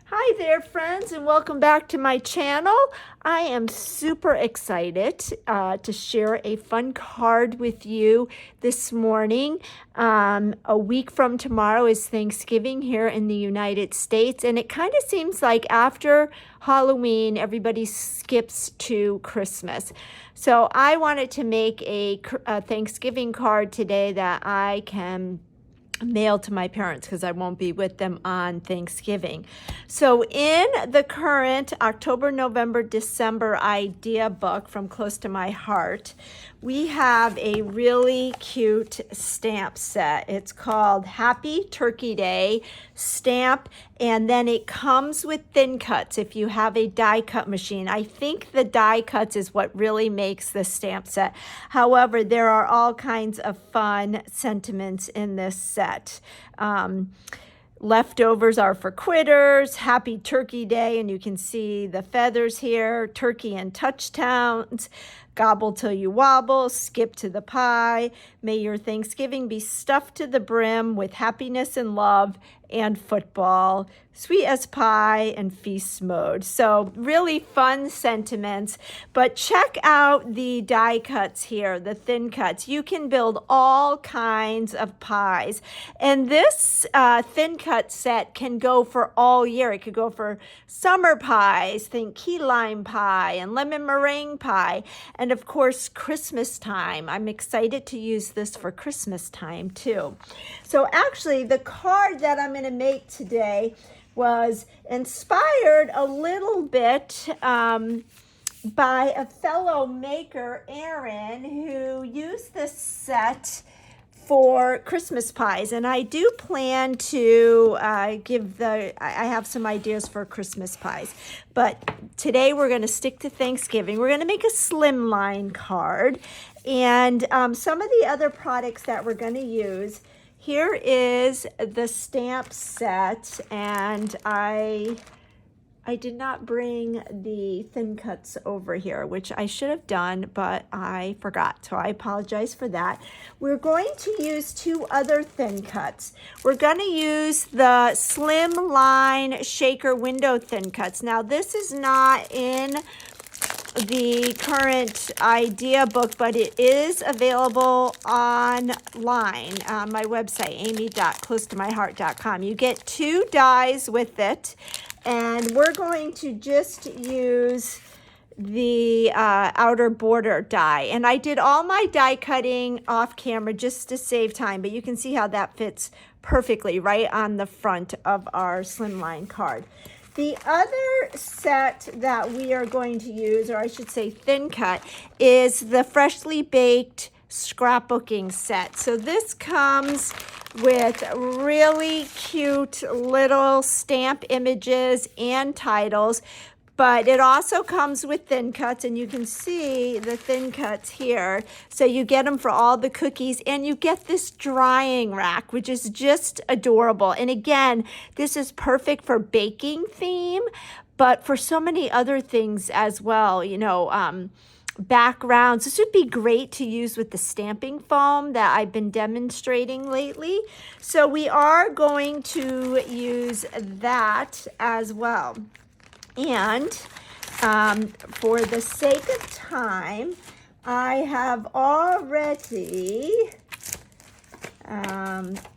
Hi there, friends, and welcome back to my channel. I am super excited to share a fun card with you this morning. A week from tomorrow is Thanksgiving here in the United States, and it kind of seems like after Halloween, everybody skips to Christmas. So I wanted to make a Thanksgiving card today that I can mail to my parents because I won't be with them on Thanksgiving. So in the current October, November, December idea book from Close to My Heart, we have a really cute stamp set. It's called Happy Turkey Day stamp, and then it comes with thin cuts if you have a die cut machine. I think the die cuts is what really makes this stamp set. However, there are all kinds of fun sentiments in this set. Leftovers are for quitters, Happy Turkey Day, and you can see the feathers here, turkey and touchdowns, gobble till you wobble, skip to the pie. May your Thanksgiving be stuffed to the brim with happiness and love and football, sweet as pie and feast mode. So really fun sentiments, but check out the die cuts here, the thin cuts. You can build all kinds of pies. And this thin cut set can go for all year. It could go for summer pies, think key lime pie and lemon meringue pie. And of course, Christmas time. I'm excited to use this for Christmas time too. So actually, the card that I'm going to make today was inspired a little bit by a fellow maker, Erin, who used this set for Christmas pies. And I do plan to I have some ideas for Christmas pies. But today we're going to stick to Thanksgiving. We're going to make a slimline card. And some of the other products that we're going to use, here is the stamp set, and I did not bring the thin cuts over here, which I should have done, but I forgot, so I apologize for that. We're going to use two other thin cuts. We're going to use the Slimline Shaker Window Thin Cuts. Now, this is not in the current idea book, but it is available online on my website, amy.closetomyheart.com. You get 2 dies with it, and we're going to just use the outer border die. And I did all my die cutting off camera just to save time, but you can see how that fits perfectly right on the front of our slimline card. The other set that we are going to use, or I should say thin cut, is the Freshly Baked Scrapbooking set. So this comes with really cute little stamp images and titles, but it also comes with thin cuts, and you can see the thin cuts here. So you get them for all the cookies, and you get this drying rack, which is just adorable. And again, this is perfect for baking theme, but for so many other things as well, backgrounds. This would be great to use with the stamping foam that I've been demonstrating lately. So we are going to use that as well. And for the sake of time, I have already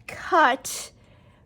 cut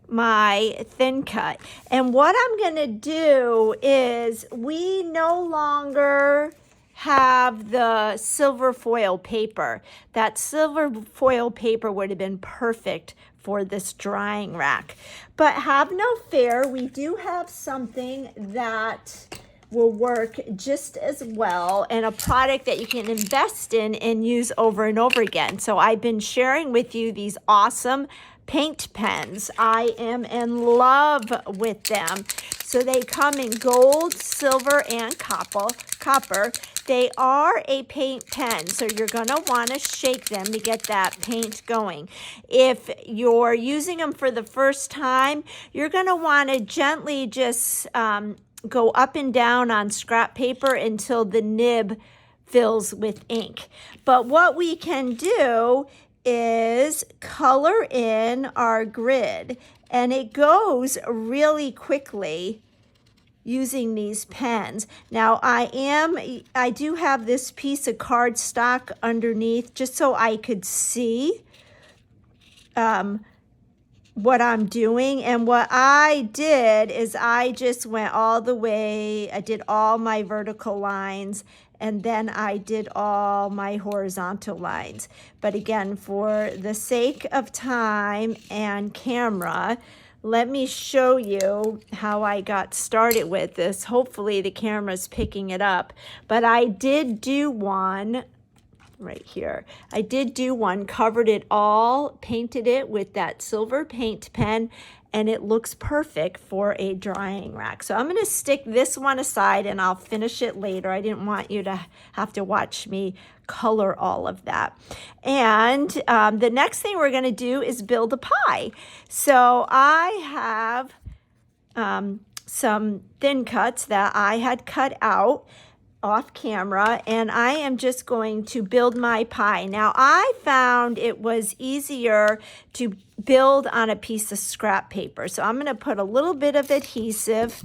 my thin cut. And what I'm going to do is, we no longer have the silver foil paper. That silver foil paper would have been perfect for this drying rack. But have no fear, we do have something that will work just as well, and a product that you can invest in and use over and over again. So I've been sharing with you these awesome paint pens. I am in love with them. So they come in gold, silver, and copper. They are a paint pen, so you're going to want to shake them to get that paint going. If you're using them for the first time, you're going to want to gently just go up and down on scrap paper until the nib fills with ink. But what we can do is color in our grid, and it goes really quickly using these pens. Now I do have this piece of cardstock underneath just so I could see what I'm doing. And what I did is I just went all the way, I did all my vertical lines, and then I did all my horizontal lines. But again, for the sake of time and camera, let me show you how I got started with this. Hopefully the camera's picking it up. But I did do one right here. I did do one, covered it all, painted it with that silver paint pen, and it looks perfect for a drying rack. So I'm going to stick this one aside and I'll finish it later. I didn't want you to have to watch me color all of that. And the next thing we're going to do is build a pie. So I have some thin cuts that I had cut out off camera, and I am just going to build my pie. Now I found it was easier to build on a piece of scrap paper. So I'm going to put a little bit of adhesive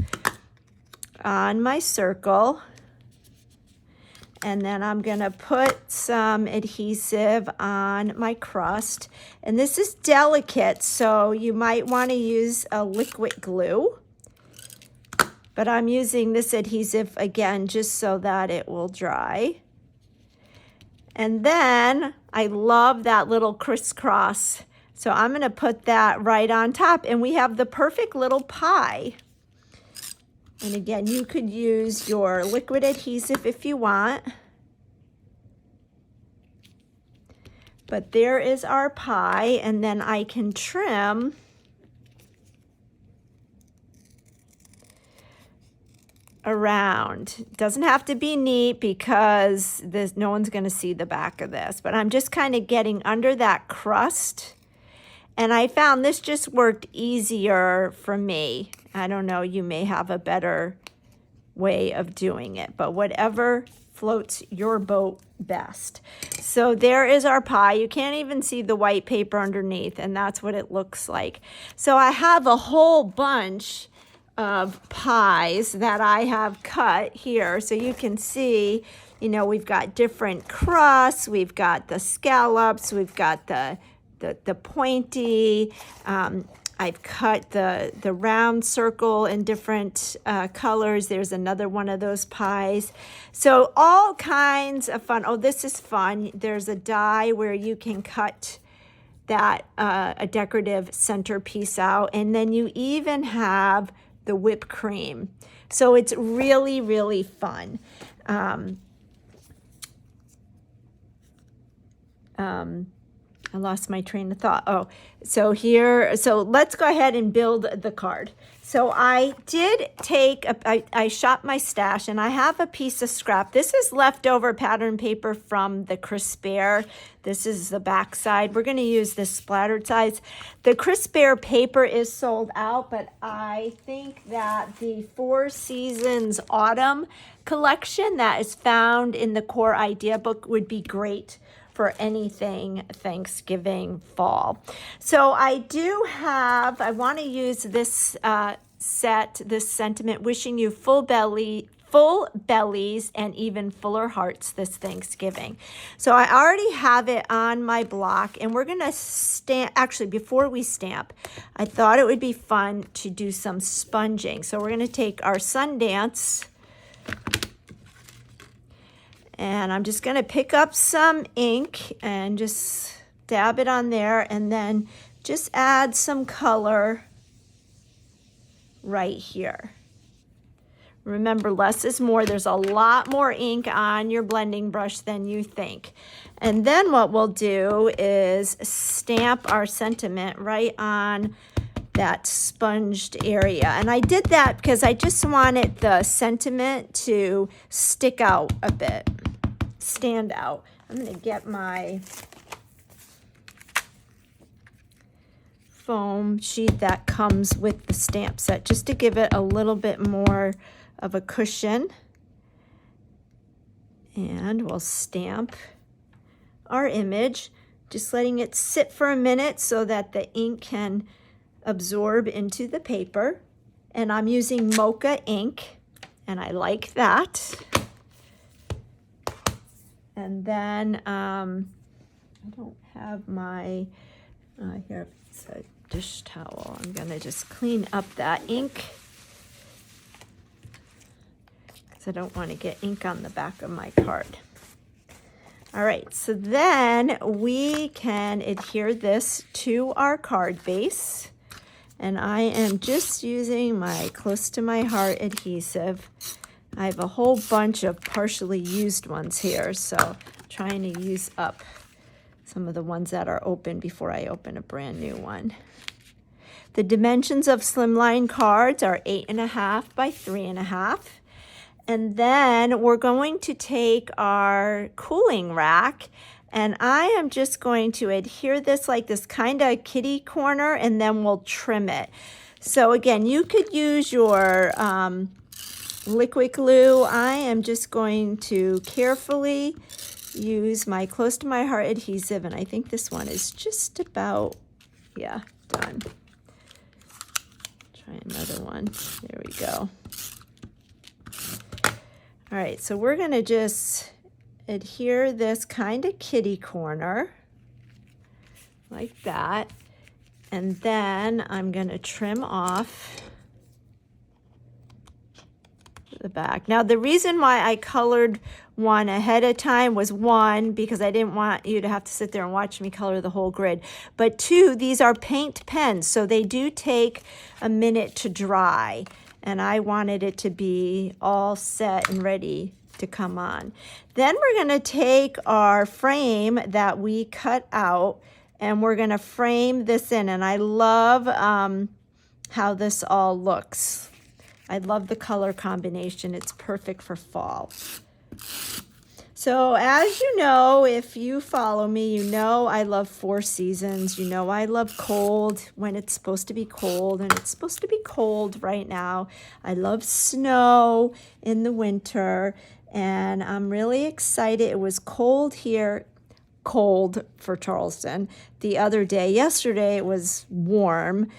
on my circle, and then I'm going to put some adhesive on my crust. And this is delicate, so you might want to use a liquid glue. But I'm using this adhesive again just so that it will dry. And then I love that little crisscross. So I'm going to put that right on top, and we have the perfect little pie. And again, you could use your liquid adhesive if you want. But there is our pie, and then I can trim around. It doesn't have to be neat because no one's going to see the back of this, but I'm just kind of getting under that crust. And I found this just worked easier for me. I don't know, you may have a better way of doing it, but whatever floats your boat best. So there is our pie. You can't even see the white paper underneath, and that's what it looks like. So I have a whole bunch of pies that I have cut here. So you can see, you know, we've got different crusts, we've got the scallops, we've got the pointy, I've cut the round circle in different colors. There's another one of those pies. So all kinds of fun. Oh, this is fun. There's a die where you can cut that a decorative centerpiece out, and then you even have the whipped cream. So it's really, really fun. I lost my train of thought. Oh, so let's go ahead and build the card. So I did take, I shot my stash, and I have a piece of scrap. This is leftover pattern paper from the Crisp Bear. This is the back side. We're going to use this splattered sides. The Crisp Bear paper is sold out, but I think that the Four Seasons Autumn collection that is found in the Core Idea book would be great for anything Thanksgiving fall. So I want to use this this sentiment, wishing you full bellies and even fuller hearts this Thanksgiving. So I already have it on my block, and we're going to stamp. Actually, before we stamp, I thought it would be fun to do some sponging. So we're going to take our Sundance, and I'm just going to pick up some ink and just dab it on there, and then just add some color right here. Remember, less is more. There's a lot more ink on your blending brush than you think. And then what we'll do is stamp our sentiment right on that sponged area. And I did that because I just wanted the sentiment to stick out a bit, stand out. I'm going to get my foam sheet that comes with the stamp set just to give it a little bit more of a cushion. And we'll stamp our image, just letting it sit for a minute so that the ink can absorb into the paper. And I'm using Mocha ink. and I like that. And then I don't have my, here, it's a dish towel. I'm gonna just clean up that ink because I don't want to get ink on the back of my card. All right, so then we can adhere this to our card base. And I am just using my Close to My Heart adhesive. I have a whole bunch of partially used ones here, so I'm trying to use up some of the ones that are open before I open a brand new one. The dimensions of slimline cards are 8.5 by 3.5. And then we're going to take our cooling rack, and I am just going to adhere this like this kind of kitty corner, and then we'll trim it. So again, you could use your liquid glue. I am just going to carefully use my Close to My Heart adhesive, and I think this one is just about, yeah, done. Try another one. There we go. All right, so we're going to just adhere this kind of kitty corner like that. And then I'm going to trim off the back. Now, the reason why I colored one ahead of time was, one, because I didn't want you to have to sit there and watch me color the whole grid. But two, these are paint pens, so they do take a minute to dry. And I wanted it to be all set and ready to come on. Then we're going to take our frame that we cut out, and we're going to frame this in. And I love how this all looks. I love the color combination. It's perfect for fall. So as you know, if you follow me, you know I love 4 seasons. You know I love cold when it's supposed to be cold, and it's supposed to be cold right now. I love snow in the winter, and I'm really excited. It was cold here, cold for Charleston the other day. Yesterday it was warm.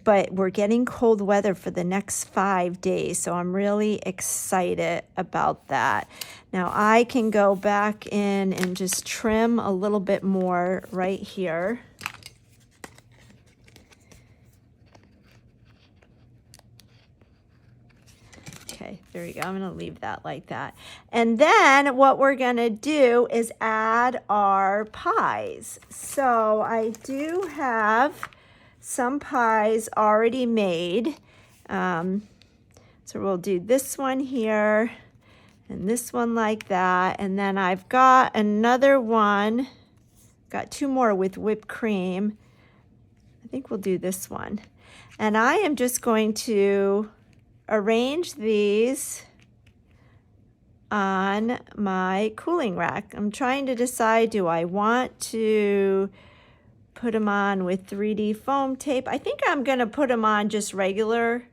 But we're getting cold weather for the next 5 days, so I'm really excited about that. Now I can go back in and just trim a little bit more right here. Okay, there you go. I'm going to leave that like that. And then what we're going to do is add our pies. So I do have some pies already made. So we'll do this one here and this one like that. And then I've got another one, got 2 more with whipped cream. I think we'll do this one. And I am just going to arrange these on my cooling rack. I'm trying to decide, do I want to put them on with 3D foam tape? I think I'm going to put them on just regular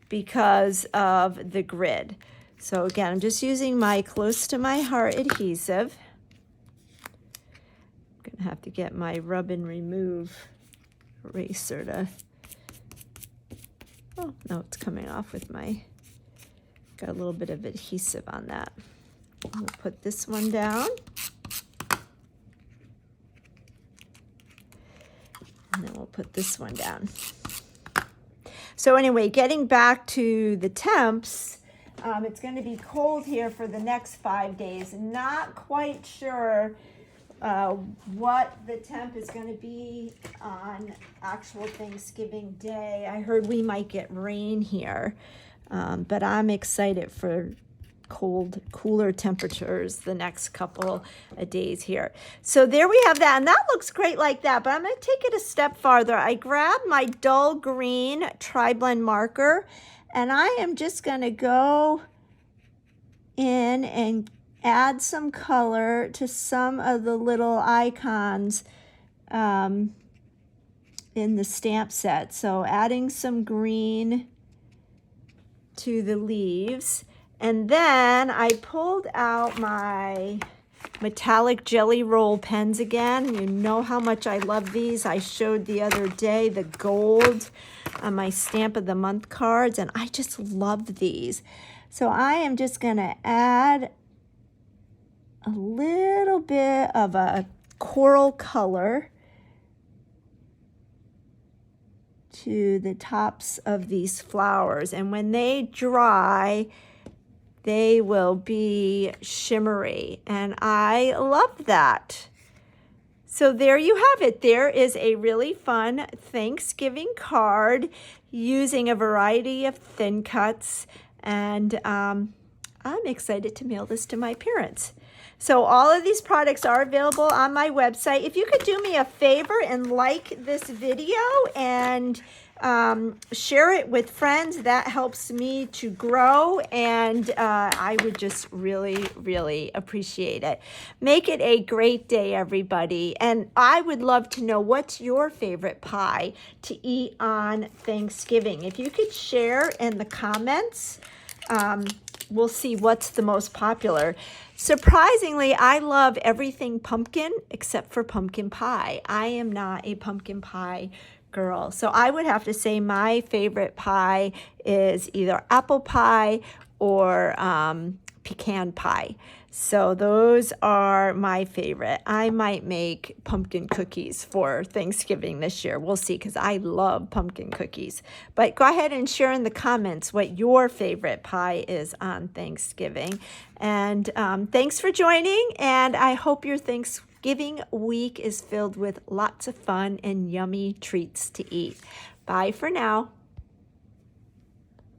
because of the grid. So again, I'm just using my Close to My Heart adhesive. I'm going to have to get my rub and remove eraser to, oh no, it's coming off with my, got a little bit of adhesive on that. We'll put this one down. And then we'll put this one down. So anyway, getting back to the temps, it's going to be cold here for the next 5 days. Not quite sure what the temp is going to be on actual Thanksgiving Day. I heard we might get rain here, but I'm excited for cold, cooler temperatures the next couple of days here. So there we have that, and that looks great like that, but I'm going to take it a step farther. I grabbed my dull green Tri-Blend marker, and I am just going to go in and add some color to some of the little icons in the stamp set. So adding some green to the leaves. And then I pulled out my metallic jelly roll pens again. You know how much I love these. I showed the other day the gold on my Stamp of the Month cards, and I just love these. So I am just going to add a little bit of a coral color to the tops of these flowers, and when they dry, they will be shimmery, and I love that. So there you have it. There is a really fun Thanksgiving card using a variety of thin cuts, and I'm excited to mail this to my parents. So all of these products are available on my website. If you could do me a favor and like this video and share it with friends, that helps me to grow, and I would just really, really appreciate it. Make it a great day, everybody. And I would love to know, what's your favorite pie to eat on Thanksgiving? If you could share in the comments, we'll see what's the most popular. Surprisingly, I love everything pumpkin except for pumpkin pie. I am not a pumpkin pie girl. So I would have to say my favorite pie is either apple pie or pecan pie. So those are my favorite. I might make pumpkin cookies for Thanksgiving this year. We'll see, because I love pumpkin cookies. But go ahead and share in the comments what your favorite pie is on Thanksgiving. And thanks for joining, and I hope your Thanksgiving week is filled with lots of fun and yummy treats to eat. Bye for now.